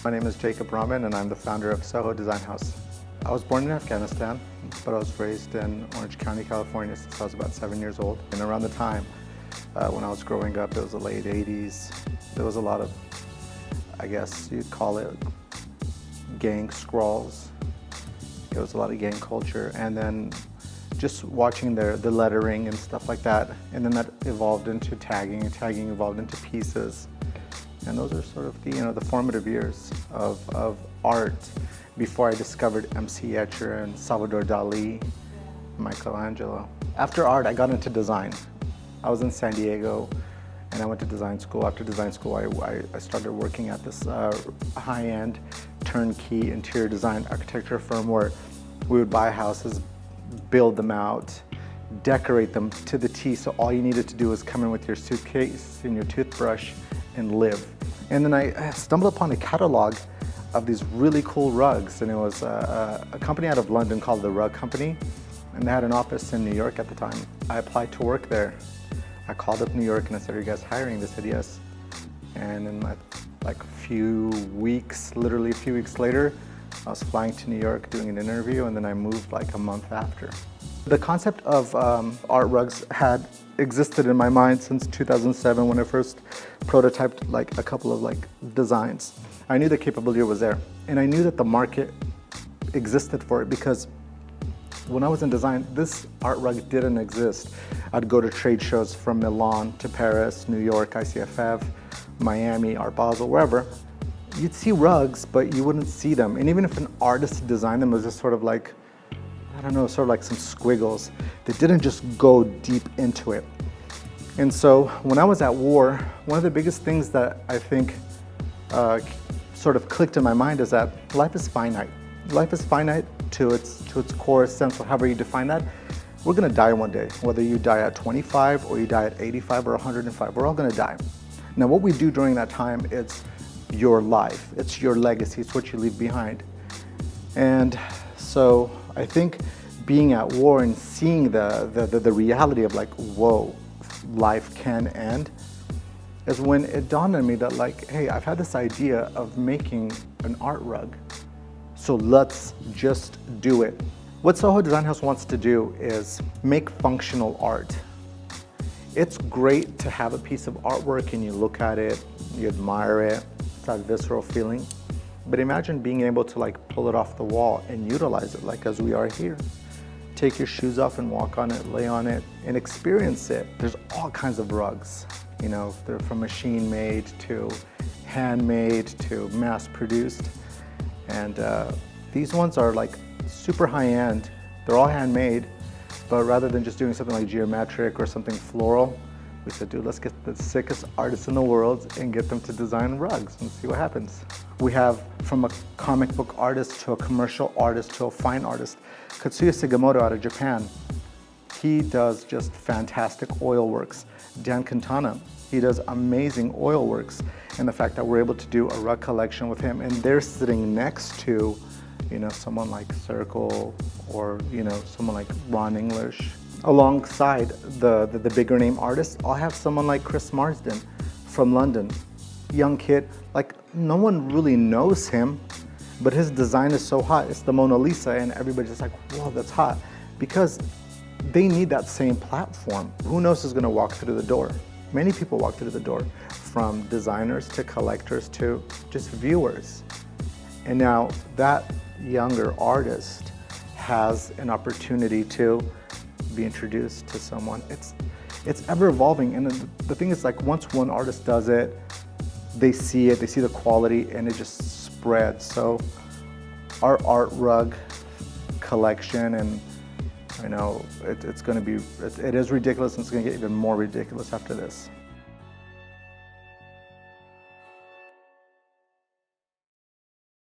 My name is Jacob Rahman and I'm the founder of Soho Design House. I was born in Afghanistan, but I was raised in Orange County, California since I was about 7 years old. And around the time when I was growing up, it was the late 80s. There was a lot of, I guess you'd call it, gang scrawls. There was a lot of gang culture. And then just watching the lettering and stuff like that. And then that evolved into tagging, and tagging evolved into pieces. And those are sort of the formative years of art before I discovered MC Escher and Salvador Dali, Michelangelo. After art, I got into design. I was in San Diego and I went to design school. After design school, I started working at this high-end turnkey interior design architecture firm where we would buy houses, build them out, decorate them to the T, so all you needed to do was come in with your suitcase and your toothbrush and live. And then I stumbled upon a catalog of these really cool rugs, and it was a company out of London called The Rug Company, and they had an office in New York at the time. I applied to work there. I called up New York and I said, "Are you guys hiring?" They said yes. And in like a few weeks, literally a few weeks later, I was flying to New York doing an interview, and then I moved like a month after. The concept of art rugs had existed in my mind since 2007 when I first prototyped like a couple of designs. I knew the capability was there, and I knew that the market existed for it because when I was in design, this art rug didn't exist. I'd go to trade shows from Milan to Paris, New York, ICFF, Miami, Art Basel, wherever. You'd see rugs, but you wouldn't see them. And even if an artist designed them, it was just sort of like, I don't know, sort of like some squiggles. They didn't just go deep into it. And so when I was at war, one of the biggest things that I think sort of clicked in my mind is that life is finite. Life is finite to its core sense, or however you define that. We're gonna die one day, whether you die at 25 or you die at 85 or 105, we're all gonna die. Now what we do during that time, it's your life, it's your legacy, it's what you leave behind. And so I think being at war and seeing the reality of like, whoa, life can end, is when it dawned on me that like, hey, I've had this idea of making an art rug, so let's just do it. What Soho Design House wants to do is make functional art. It's great to have a piece of artwork and you look at it, you admire it, it's that visceral feeling. But imagine being able to like pull it off the wall and utilize it like as we are here. Take your shoes off and walk on it, lay on it, and experience it. There's all kinds of rugs. You know, they're from machine made to handmade to mass produced. And these ones are like super high end. They're all handmade, but rather than just doing something like geometric or something floral, we said, dude, let's get the sickest artists in the world and get them to design rugs and see what happens. We have from a comic book artist to a commercial artist to a fine artist. Katsuya Sugimoto out of Japan, he does just fantastic oil works. Dan Quintana, he does amazing oil works. And the fact that we're able to do a rug collection with him and they're sitting next to, you know, someone like Circle or, you know, someone like Ron English. Alongside the bigger name artists, I'll have someone like Chris Marsden from London. Young kid, like no one really knows him, but his design is so hot. It's the Mona Lisa and everybody's just like, whoa, that's hot. Because they need that same platform. Who knows who's gonna walk through the door? Many people walk through the door, from designers to collectors to just viewers. And now that younger artist has an opportunity to be introduced to someone. It's ever evolving, and the thing is like once one artist does it, they see it, they see the quality, and it just spreads. So our art rug collection, and you know, it's going to be, it is ridiculous, and it's going to get even more ridiculous after this.